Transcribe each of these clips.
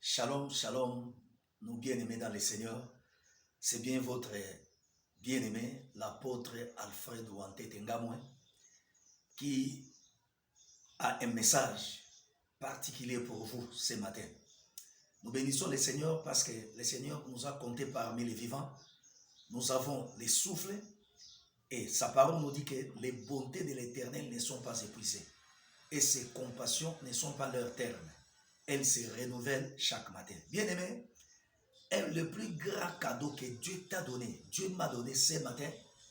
Shalom, shalom, nous bien-aimés dans le Seigneur. C'est bien votre bien-aimé, l'apôtre Alfred Ouanté Tengamoué, qui a un message particulier pour vous ce matin. Nous bénissons le Seigneur parce que le Seigneur nous a comptés parmi les vivants. Nous avons les souffles et sa parole nous dit que les bontés de l'Éternel ne sont pas épuisées et ses compassions ne sont pas leur terme. Elles se renouvellent chaque matin. Bien-aimé, le plus grand cadeau que Dieu t'a donné, Dieu m'a donné ce matin,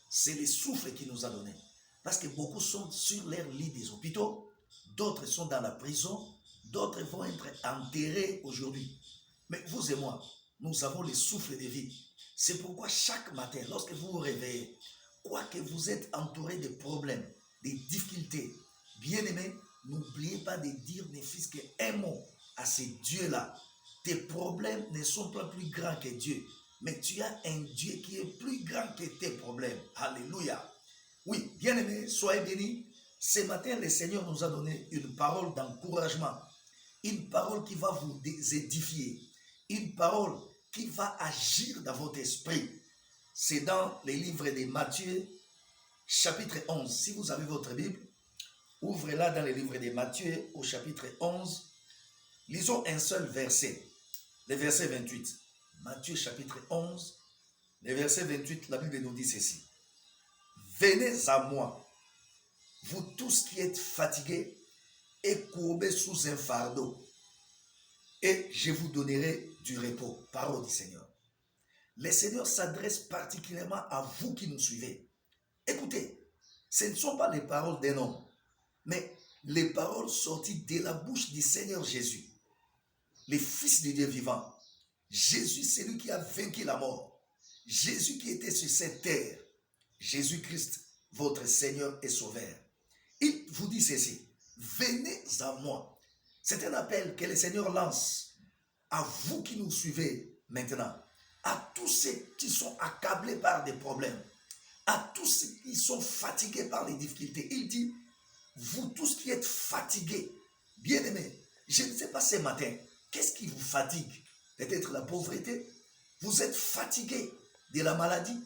c'est le souffle qu'il nous a donné. Parce que beaucoup sont sur leur lit des hôpitaux, d'autres sont dans la prison, d'autres vont être enterrés aujourd'hui. Mais vous et moi, nous avons le souffle de vie. C'est pourquoi chaque matin, lorsque vous vous réveillez, quoique vous êtes entouré de problèmes, de difficultés, bien-aimé, n'oubliez pas de dire ne fût-ce qu'un mot à ce Dieu-là. Tes problèmes ne sont pas plus grands que Dieu, mais tu as un Dieu qui est plus grand que tes problèmes. Alléluia. Oui, bien-aimés, soyez bénis. Ce matin, le Seigneur nous a donné une parole d'encouragement, une parole qui va vous édifier, une parole qui va agir dans votre esprit. C'est dans les livres de Matthieu, chapitre 11. Si vous avez votre Bible, ouvrez-la dans les livres de Matthieu au chapitre 11. Lisons un seul verset, le verset 28. Matthieu chapitre 11, le verset 28, la Bible nous dit ceci. Venez à moi, vous tous qui êtes fatigués et courbés sous un fardeau, et je vous donnerai du repos. Parole du Seigneur. Le Seigneur s'adresse particulièrement à vous qui nous suivez. Écoutez, ce ne sont pas les paroles d'un homme, mais les paroles sorties de la bouche du Seigneur Jésus, le Fils de Dieu vivant. Jésus, c'est lui qui a vaincu la mort. Jésus qui était sur cette terre. Jésus-Christ, votre Seigneur et Sauveur. Il vous dit ceci. Venez à moi. C'est un appel que le Seigneur lance à vous qui nous suivez maintenant. À tous ceux qui sont accablés par des problèmes. À tous ceux qui sont fatigués par les difficultés. Il dit, vous tous qui êtes fatigués, bien-aimés, je ne sais pas ce matin, qu'est-ce qui vous fatigue? Peut-être la pauvreté. Vous êtes fatigué de la maladie.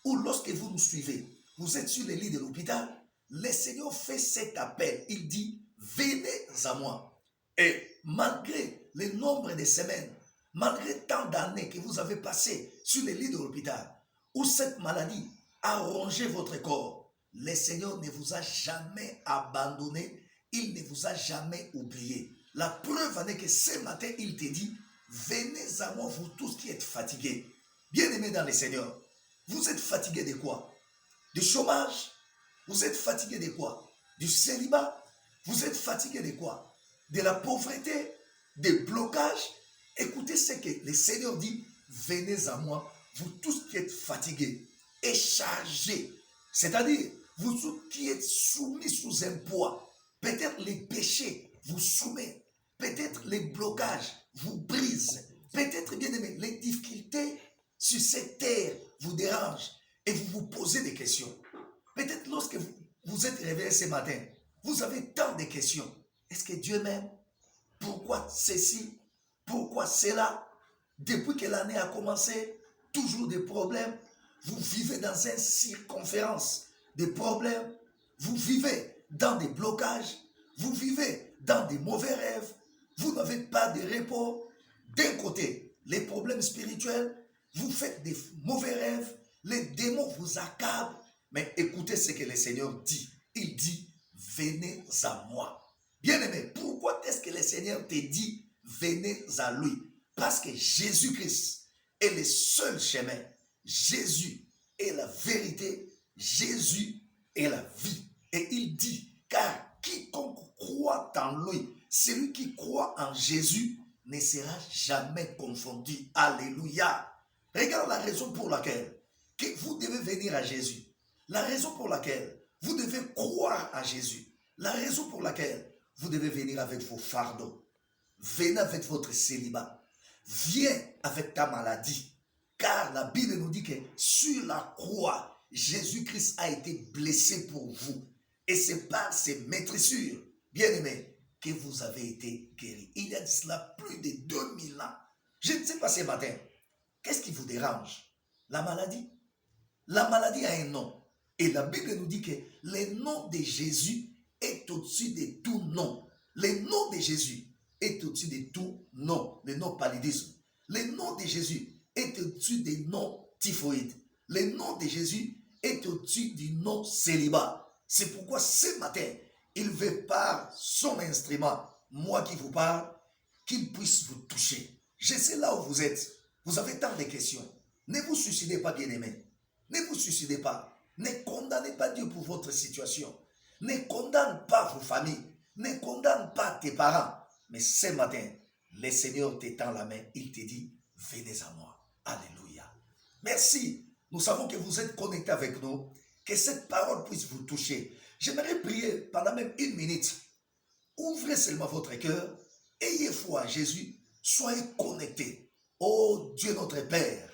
Ou lorsque vous nous suivez, vous êtes sur les lits de l'hôpital. Le Seigneur fait cet appel. Il dit, venez à moi. Et malgré le nombre de semaines, malgré tant d'années que vous avez passées sur les lits de l'hôpital, où cette maladie a rongé votre corps, le Seigneur ne vous a jamais abandonné. Il ne vous a jamais oublié. La preuve en est que ce matin, il te dit, venez à moi, vous tous qui êtes fatigués. Bien-aimés dans le Seigneur, vous êtes fatigués de quoi? Du chômage? Vous êtes fatigués de quoi? Du célibat? Vous êtes fatigués de quoi? De la pauvreté? Des blocages? Écoutez ce que le Seigneur dit, venez à moi, vous tous qui êtes fatigués et chargés. C'est-à-dire, vous qui êtes soumis sous un poids, peut-être les péchés vous soumettent, peut-être les blocages vous brisent, peut-être, bien aimé, les difficultés sur cette terre vous dérangent et vous vous posez des questions. Peut-être lorsque vous êtes réveillé ce matin, vous avez tant de questions. Est-ce que Dieu m'aime? Pourquoi ceci? Pourquoi cela? Depuis que l'année a commencé, toujours des problèmes. Vous vivez dans une circonférence de problèmes. Vous vivez dans des blocages. Vous vivez dans des mauvais rêves. Vous n'avez pas de repos. D'un côté, les problèmes spirituels, vous faites des mauvais rêves. Les démons vous accablent. Mais écoutez ce que le Seigneur dit. Il dit, venez à moi. Bien-aimé, pourquoi est-ce que le Seigneur te dit, venez à lui? Parce que Jésus-Christ est le seul chemin. Jésus est la vérité. Jésus est la vie. Et il dit, car quiconque croit en lui, celui qui croit en Jésus, ne sera jamais confondu. Alléluia. Regarde la raison pour laquelle que vous devez venir à Jésus. La raison pour laquelle vous devez croire à Jésus. La raison pour laquelle vous devez venir avec vos fardeaux. Venez avec votre célibat. Viens avec ta maladie. Car la Bible nous dit que sur la croix, Jésus-Christ a été blessé pour vous. Et c'est par ses maîtrissures, bien-aimés, que vous avez été guéris. Il y a de cela plus de 2000 ans. Je ne sais pas ce matin, qu'est-ce qui vous dérange? La maladie? La maladie a un nom. Et la Bible nous dit que le nom de Jésus est au-dessus de tout nom. Le nom de Jésus est au-dessus de tout nom. Le nom paludisme. Le nom de Jésus est au-dessus des noms typhoïde. Le nom de Jésus est au-dessus du nom célibat. C'est pourquoi ce matin, il veut par son instrument, moi qui vous parle, qu'il puisse vous toucher. Je sais là où vous êtes. Vous avez tant de questions. Ne vous suicidez pas, bien-aimés. Ne vous suicidez pas. Ne condamnez pas Dieu pour votre situation. Ne condamne pas vos familles. Ne condamne pas tes parents. Mais ce matin, le Seigneur t'étend la main. Il te dit, venez à moi. Alléluia. Merci. Nous savons que vous êtes connectés avec nous. Que cette parole puisse vous toucher. J'aimerais prier pendant même 1 minute. Ouvrez seulement votre cœur. Ayez foi en Jésus. Soyez connectés. Oh Dieu notre Père,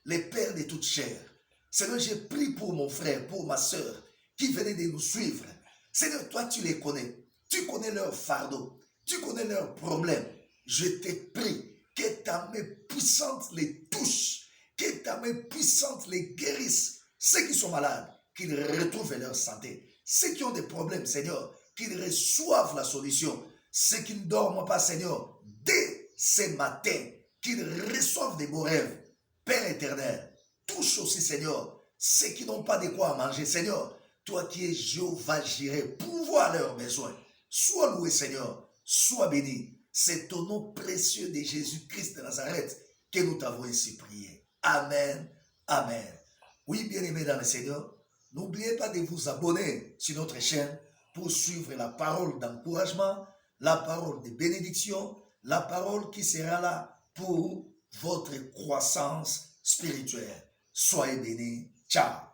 le Père de toute chair. Seigneur, j'ai prié pour mon frère, pour ma soeur, qui venait de nous suivre. Seigneur, toi tu les connais. Tu connais leurs fardeaux. Tu connais leurs problèmes. Je te prie que ta main puissante les touche. Que ta main puissante les guérisse. Ceux qui sont malades, qu'ils retrouvent leur santé. Ceux qui ont des problèmes, Seigneur, qu'ils reçoivent la solution. Ceux qui ne dorment pas, Seigneur, dès ce matin, qu'ils reçoivent des beaux rêves. Père éternel, touche aussi, Seigneur, ceux qui n'ont pas de quoi manger. Seigneur, toi qui es Jéhovah Jireh, pourvois leurs besoins. Sois loué, Seigneur, sois béni. C'est au nom précieux de Jésus-Christ de Nazareth que nous t'avons ainsi prié. Amen, amen. Oui, bien-aimés dans le Seigneur, n'oubliez pas de vous abonner sur notre chaîne pour suivre la parole d'encouragement, la parole de bénédiction, la parole qui sera là pour votre croissance spirituelle. Soyez bénis. Ciao.